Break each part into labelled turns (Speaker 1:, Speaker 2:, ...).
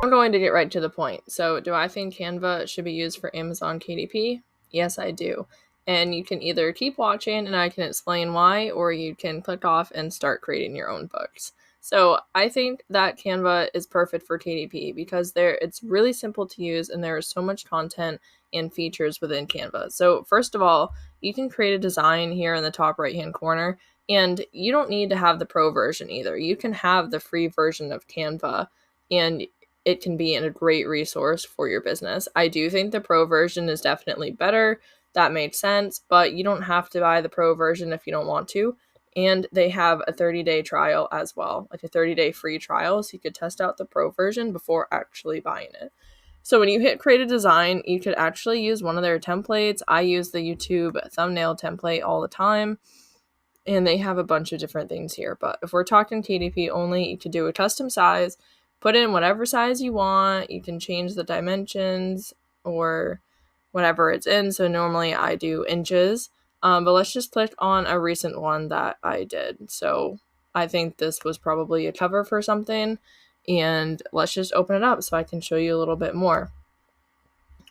Speaker 1: I'm going to get right to the point. So, do I think Canva should be used for Amazon KDP? Yes, I do. And you can either keep watching and I can explain why, or you can click off and start creating your own books. So, I think that Canva is perfect for KDP because it's really simple to use and there is so much content and features within Canva. So, first of all, you can create a design here in the top right hand corner, and you don't need to have the pro version either. You can have the free version of Canva, and it can be a great resource for your business. I do think the pro version is definitely better. That makes sense, but you don't have to buy the pro version if you don't want to. And they have a 30-day trial as well, like a 30-day free trial, so you could test out the pro version before actually buying it. So when you hit create a design, you could actually use one of their templates. I use the YouTube thumbnail template all the time, and they have a bunch of different things here. But if we're talking KDP only, you could do a custom size, put in whatever size you want. You can change the dimensions or whatever it's in. So normally I do inches, but let's just click on a recent one that I did. So I think this was probably a cover for something, and let's just open it up so I can show you a little bit more.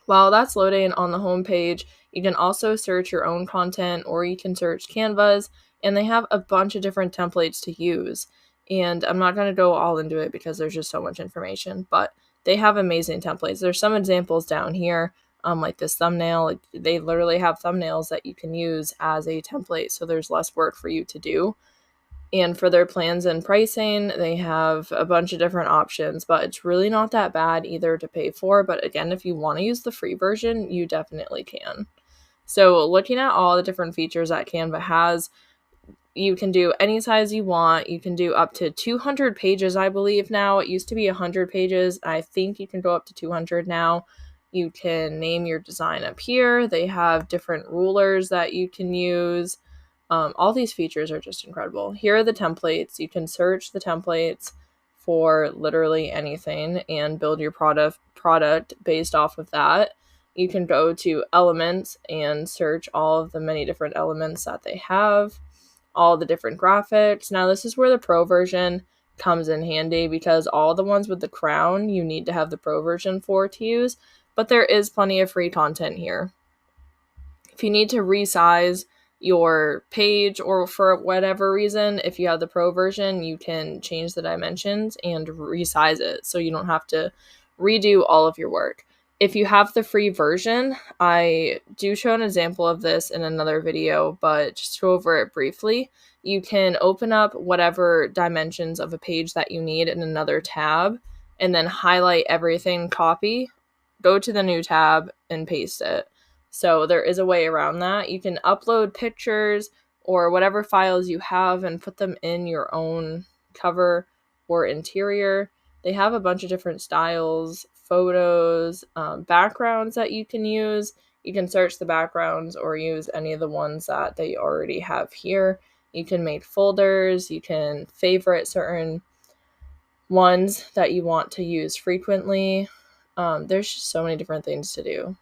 Speaker 1: While that's loading on the home page, you can also search your own content, or you can search Canvas, and they have a bunch of different templates to use. And I'm not going to go all into it because there's just so much information, but they have amazing templates. There's some examples down here, like this thumbnail. Like, they literally have thumbnails that you can use as a template, so there's less work for you to do. And for their plans and pricing, they have a bunch of different options, but it's really not that bad either to pay for. But again, if you want to use the free version, you definitely can. So looking at all the different features that Canva has, you can do any size you want. You can do up to 200 pages, I believe now. It used to be 100 pages. I think you can go up to 200 now. You can name your design up here. They have different rulers that you can use. All these features are just incredible. Here are the templates. You can search the templates for literally anything and build your product based off of that. You can go to elements and search all of the many different elements that they have, all the different graphics. Now, this is where the pro version comes in handy because all the ones with the crown, you need to have the pro version for to use, but there is plenty of free content here. If you need to resize your page, or for whatever reason, if you have the pro version, you can change the dimensions and resize it so you don't have to redo all of your work. If you have the free version, I do show an example of this in another video, but just to go over it briefly, you can open up whatever dimensions of a page that you need in another tab, and then highlight everything, copy, go to the new tab, and paste it. So there is a way around that. You can upload pictures or whatever files you have and put them in your own cover or interior. They have a bunch of different styles, photos, backgrounds that you can use. You can search the backgrounds or use any of the ones that they already have here. You can make folders. You can favorite certain ones that you want to use frequently. There's just so many different things to do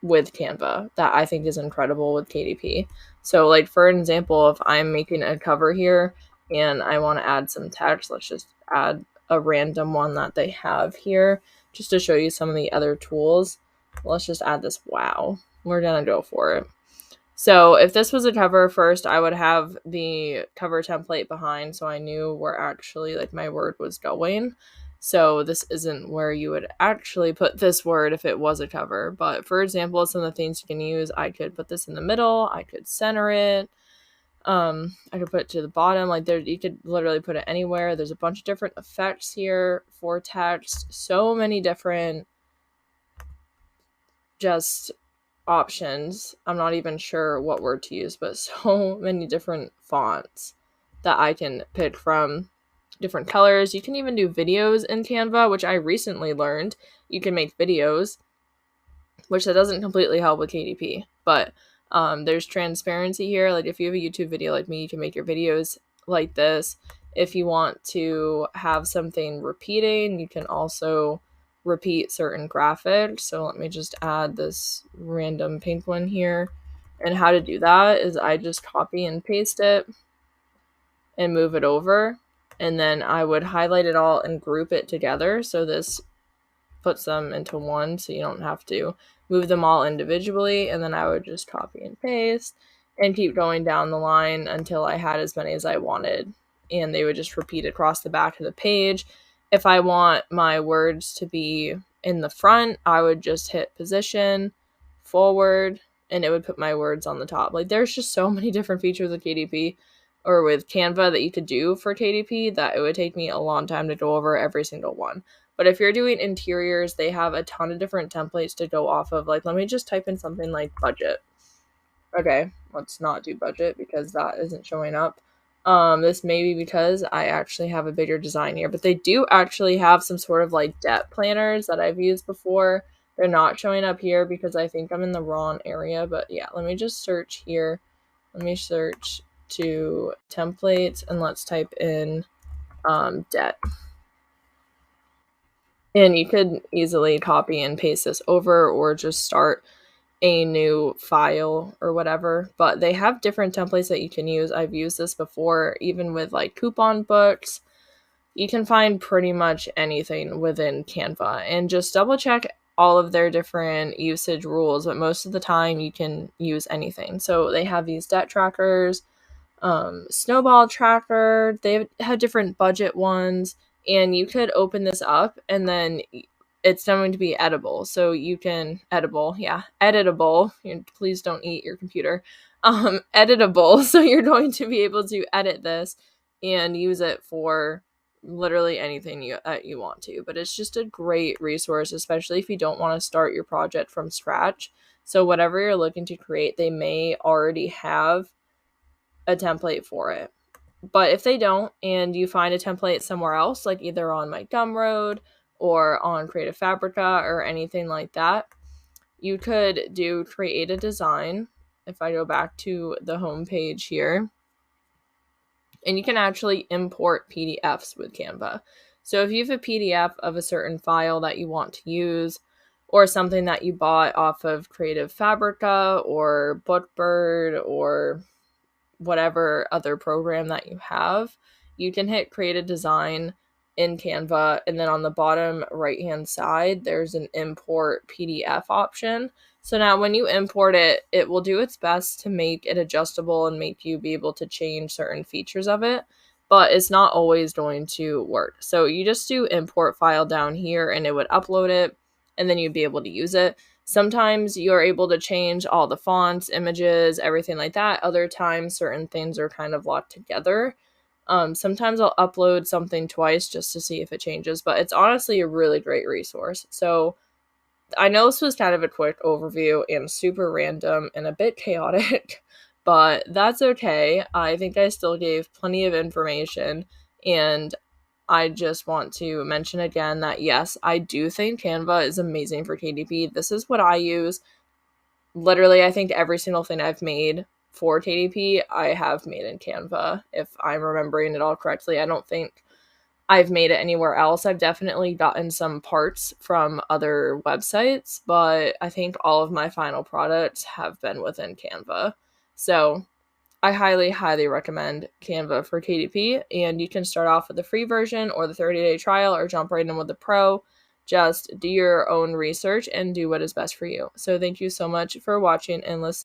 Speaker 1: with Canva that I think is incredible with KDP. So, like, for an example, if I'm making a cover here and I want to add some text, let's just add a random one that they have here just to show you some of the other tools. Let's just add this wow. We're gonna go for it. So if this was a cover first, I would have the cover template behind so I knew where actually like my word was going. So this isn't where you would actually put this word if it was a cover. But for example, some of the things you can use, I could put this in the middle, I could center it, I could put it to the bottom. Like, there, you could literally put it anywhere. There's a bunch of different effects here for text, so many different just options. I'm not even sure what word to use, but so many different fonts that I can pick from, different colors. You can even do videos in Canva, which I recently learned. You can make videos, which that doesn't completely help with KDP, but there's transparency here. Like, if you have a YouTube video like me, you can make your videos like this. If you want to have something repeating, you can also repeat certain graphics. So let me just add this random pink one here. And how to do that is I just copy and paste it and move it over. And then I would highlight it all and group it together. So this puts them into one, so you don't have to move them all individually. And then I would just copy and paste and keep going down the line until I had as many as I wanted. And they would just repeat across the back of the page. If I want my words to be in the front, I would just hit position, forward, and it would put my words on the top. Like, there's just so many different features with KDP or with Canva that you could do for KDP that it would take me a long time to go over every single one. But if you're doing interiors, they have a ton of different templates to go off of. Like, let me just type in something like budget. Okay, let's not do budget because that isn't showing up. This may be because I actually have a bigger design here, but they do actually have some sort of like debt planners that I've used before. They're not showing up here because I think I'm in the wrong area, but yeah, let me just search here. Let me search to templates and let's type in debt. And you could easily copy and paste this over or just start a new file or whatever, but they have different templates that you can use. I've used this before, even with like coupon books. You can find pretty much anything within Canva and just double check all of their different usage rules, but most of the time you can use anything. So they have these debt trackers, snowball tracker, they have different budget ones, and you could open this up and then it's going to be editable. So you can editable. Please don't eat your computer. Editable. So you're going to be able to edit this and use it for literally anything you want to. But it's just a great resource, especially if you don't want to start your project from scratch. So whatever you're looking to create, they may already have a template for it. But if they don't, and you find a template somewhere else, like either on my Gumroad or on Creative Fabrica or anything like that, you could do create a design. If I go back to the home page here, and you can actually import PDFs with Canva. So if you have a PDF of a certain file that you want to use, or something that you bought off of Creative Fabrica or Bookbird or whatever other program that you have, you can hit create a design in Canva, and then on the bottom right hand side there's an import PDF option. So now when you import it, it will do its best to make it adjustable and make you be able to change certain features of it, but it's not always going to work. So you just do import file down here and it would upload it, and then you'd be able to use it. Sometimes you're able to change all the fonts, images, everything like that. Other times, certain things are kind of locked together. Sometimes I'll upload something twice just to see if it changes, but it's honestly a really great resource. So I know this was kind of a quick overview and super random and a bit chaotic, but that's okay. I think I still gave plenty of information, and I just want to mention again that yes, I do think Canva is amazing for KDP. This is what I use. Literally, I think every single thing I've made for KDP, I have made in Canva, if I'm remembering it all correctly. I don't think I've made it anywhere else. I've definitely gotten some parts from other websites, but I think all of my final products have been within Canva. So I highly, highly recommend Canva for KDP, and you can start off with the free version or the 30-day trial or jump right in with the pro. Just do your own research and do what is best for you. So thank you so much for watching and listening.